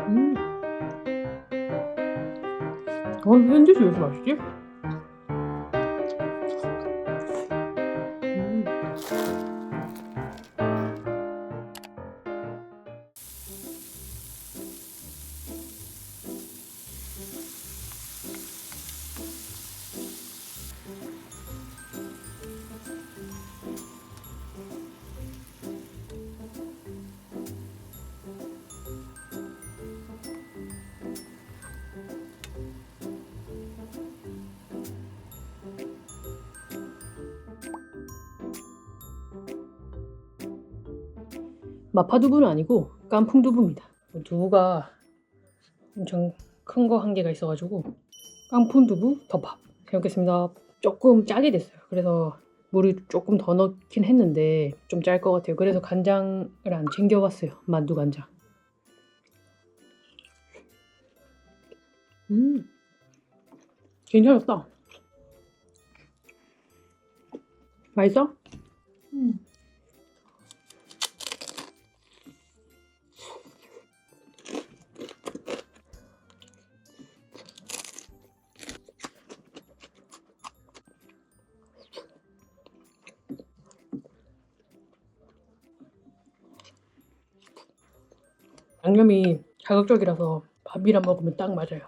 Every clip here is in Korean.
음. 샌드위치 왜 이렇게 맛있지? 음. 마파두부는 아니고 깐풍두부입니다. 두부가 엄청 큰 거 한 개가 있어가지고 깐풍두부 덮밥 해먹겠습니다. 조금 짜게 됐어요. 그래서 물을 조금 더 넣긴 했는데 좀 짤 것 같아요. 그래서 간장을 안 챙겨왔어요. 만두 간장. 괜찮았다. 맛있어? 음. 양념이 자극적이라서 밥이랑 먹으면 딱 맞아요.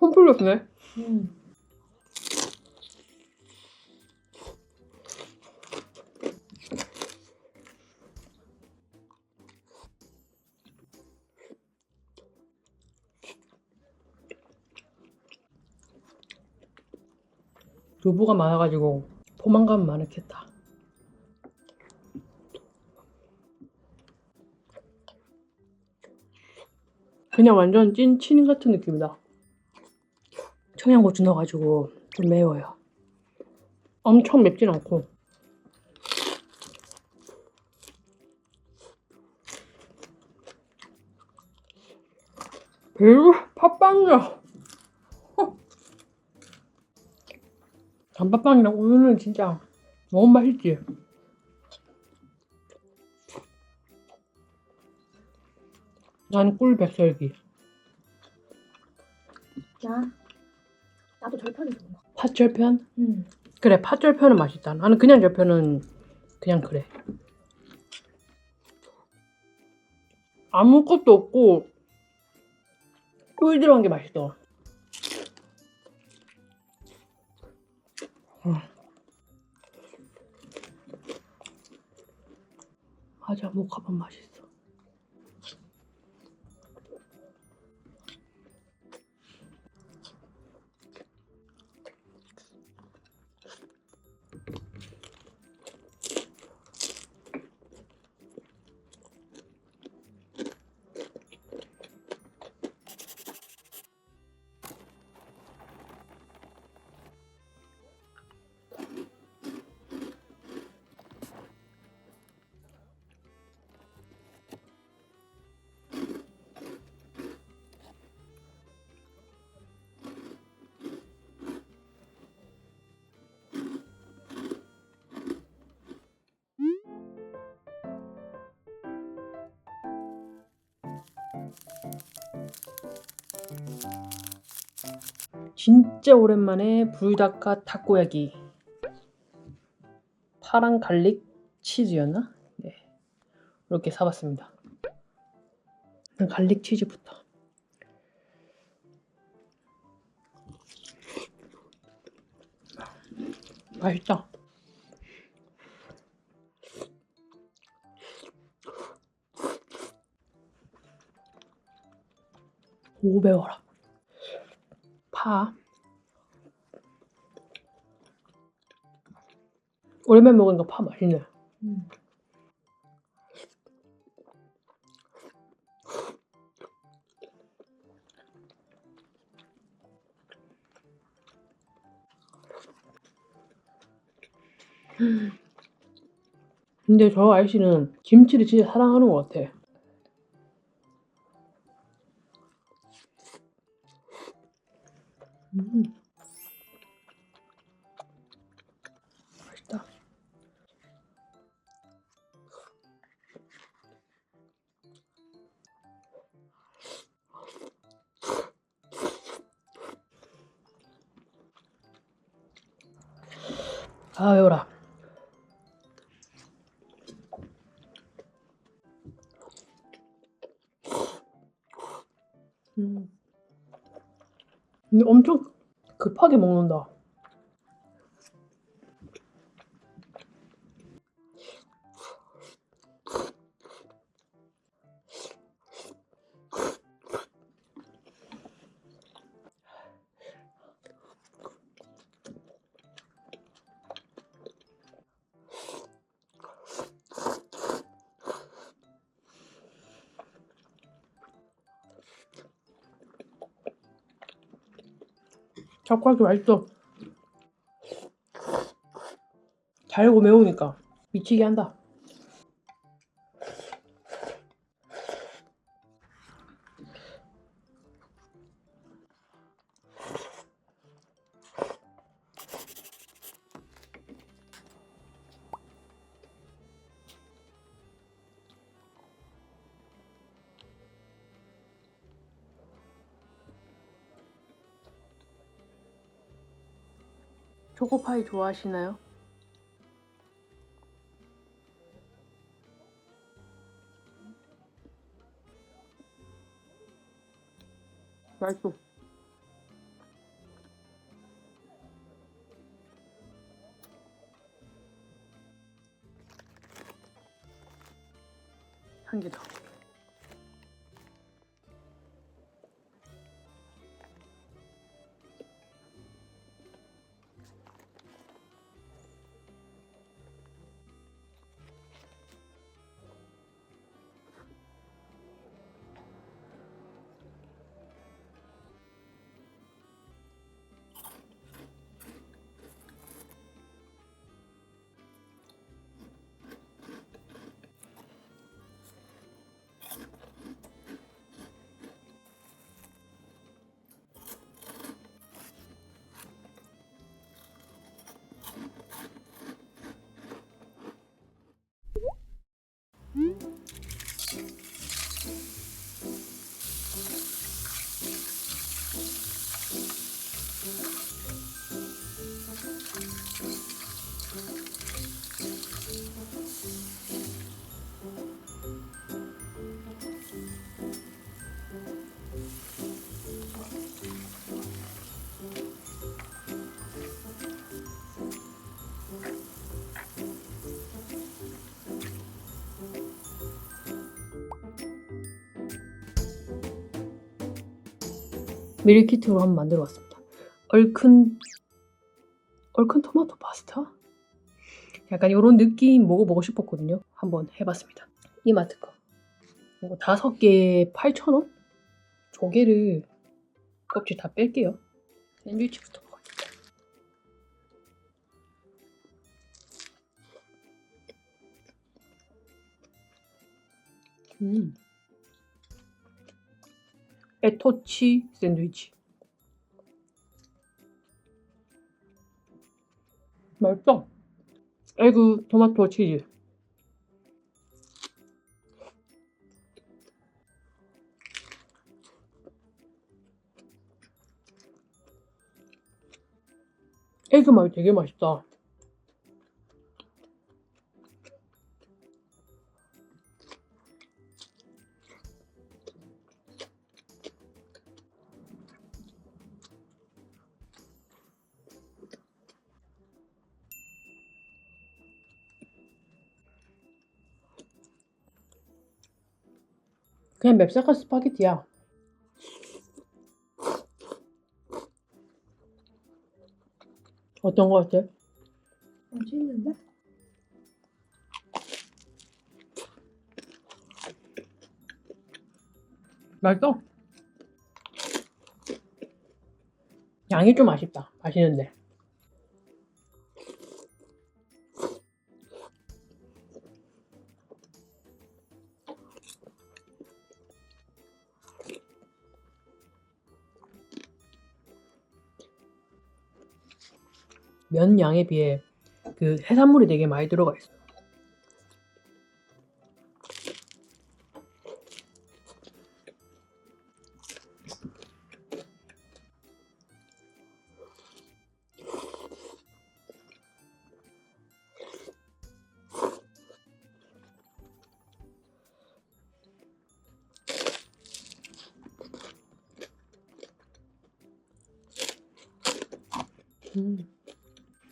홈플러스네. 두부가 많아가지고 포만감 많았겠다. 그냥 완전 찐 치킨 같은 느낌이다. 청양고추 넣어가지고 좀 매워요. 엄청 맵진 않고. 배우 팥빵이야. 단팥빵이랑 우유는 진짜 너무 맛있지. 난 꿀 백설기. 나도 절편이 좋아. 팥절편? 그래, 팥절편은 맛있다. 나는 그냥 절편은 그냥 그래. 아무것도 없고 꿀 들어간 게 맛있어. 맞아, 모카빵 맛있어. 진짜 오랜만에 불닭과 타코야키. 파랑 갈릭 치즈였나? 네, 이렇게 사봤습니다. 갈릭 치즈부터. 맛있다. 오, 매워라. 파. 오랜만에 먹으니까 파 맛있네. 근데 저 아저씨는 김치를 진짜 사랑하는 것 같아. 아, 매워라. 근데 엄청 급하게 먹는다. 젓갈도 맛있어. 달고 매우니까 미치게 한다. 초코파이 좋아하시나요? 맛있어. 한 개 더. 밀키트로 한번 만들어 봤습니다. 얼큰 토마토 파스타? 약간 이런 느낌 먹어보고 싶었거든요. 한번 해봤습니다. 이마트 거. 이거 5개에 8,000원? 조개를 껍질 다 뺄게요. 샌드위치부터 먹어야겠다. 에토치 샌드위치. 맛있어. 에그 토마토 치즈. 에그 맛이 되게 맛있다. 그냥 맵쌀한 스파게티야. 어떤 거 같아? 맛있는데? 맛있어? 양이 좀 아쉽다. 맛있는데. 면 양에 비해 그 해산물이 되게 많이 들어가 있어.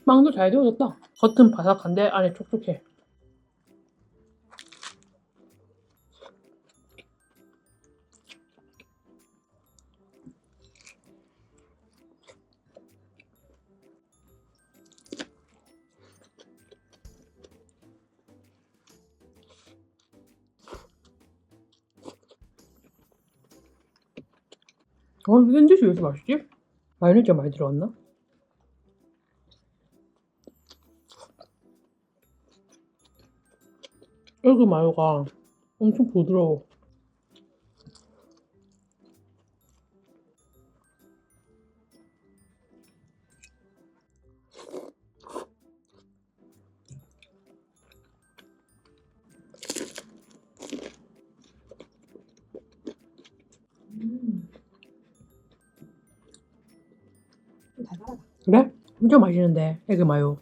빵도 잘 데워졌다. 겉은 바삭한데 안에 촉촉해. 샌드위치 왜 이렇게 맛있지? 마요네즈가 많이 들어갔나? 여기 마요가 엄청 부드러워. 좀 달달하다. 그래? 진짜 맛있는데 에그 마요.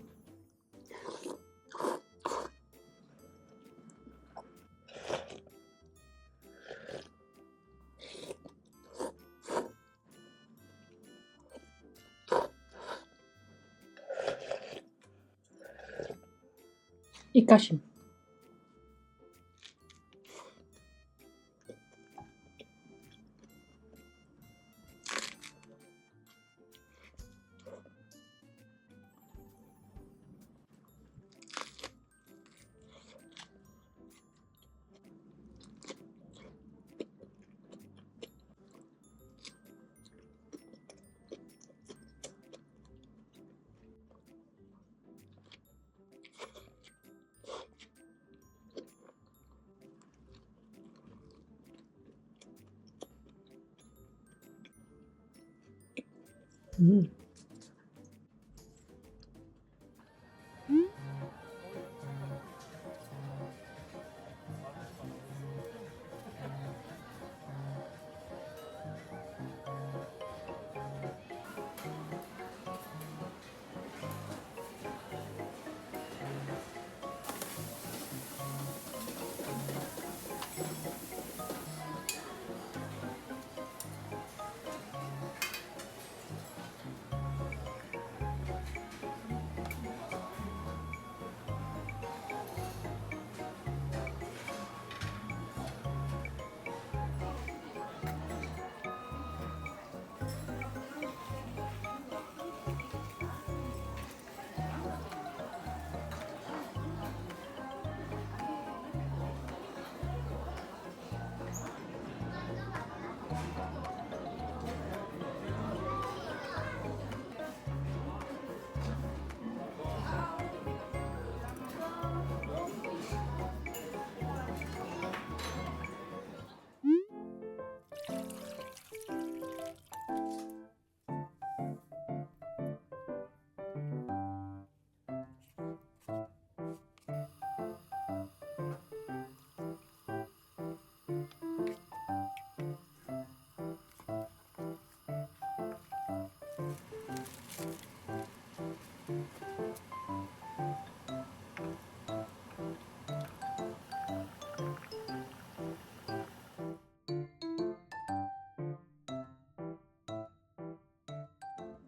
입가심. 음.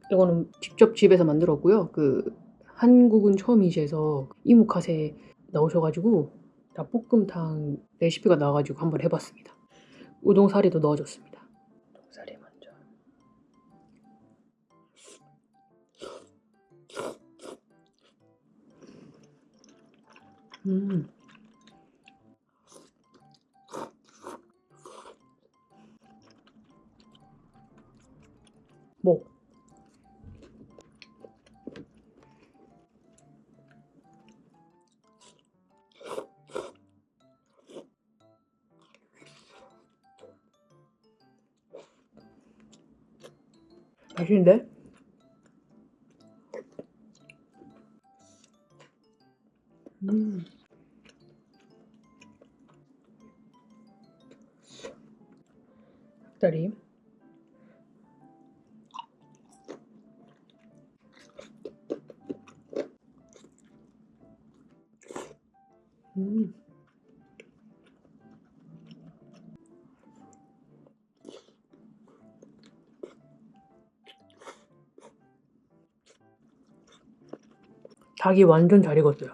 이거는 직접 집에서 만들었고요. 그 한국은 처음이셔서 이모카세 나오셔가지고 닭볶음탕 레시피가 나와가지고 한번 해봤습니다. 우동사리도 넣어줬습니다. 우동사리 먼저. 음. 뭐 맛있는데? 음. 닭다리. 음. 닭이 완전 잘 익었어요.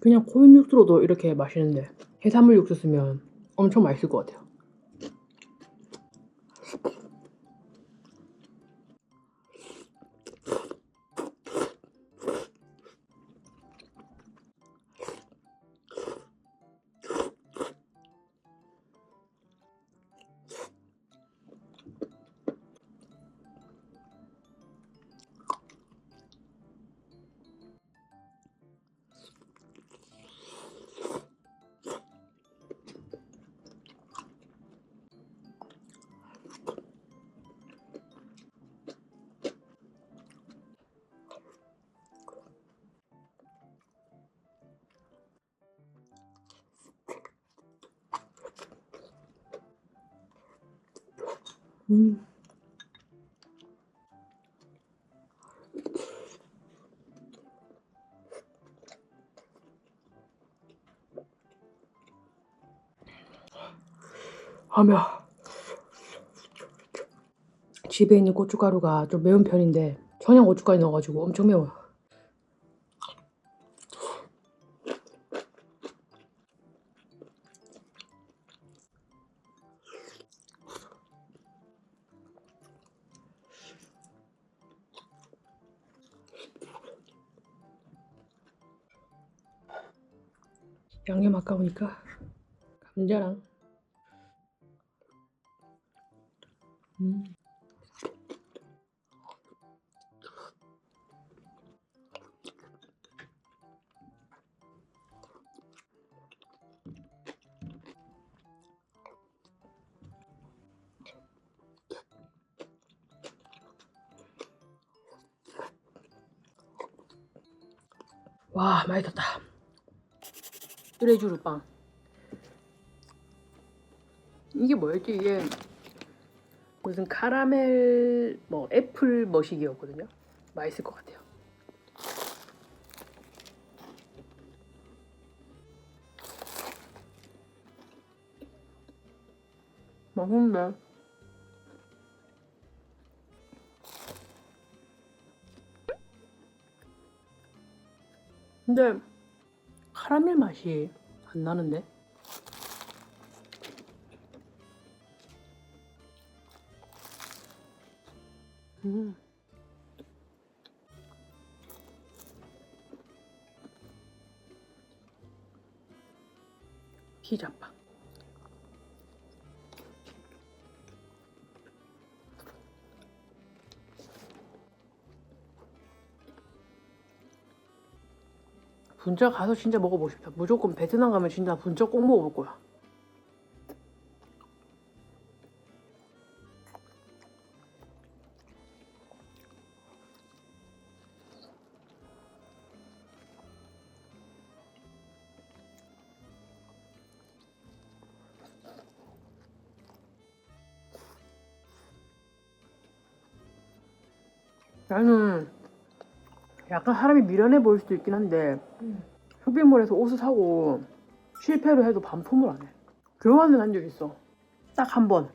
그냥 코인 육수로도 이렇게 맛있는데 해산물 육수 쓰면 엄청 맛있을 것 같아요. 음. 하며 집에 있는 고춧가루가 좀 매운 편인데 청양 고춧가루 넣어가지고 엄청 매워요. 양념 아까우니까 감자랑 와 맛있었다. 뚜레쥬르 빵. 이게 뭐였지? 이게 무슨 카라멜 뭐 애플 머시기였거든요. 맛있을 것 같아요. 맛있는데 근데 카라멜 맛이 안 나는데? 피자빵. 분짜 가서 진짜 먹어보고 싶다. 무조건 베트남 가면 진짜 분짜 꼭 먹어볼 거야. 나는 약간 사람이 미련해 보일 수도 있긴 한데 쇼핑몰에서 옷을 사고 실패를 해도 반품을 안 해. 교환을 한 적 있어. 딱 한 번.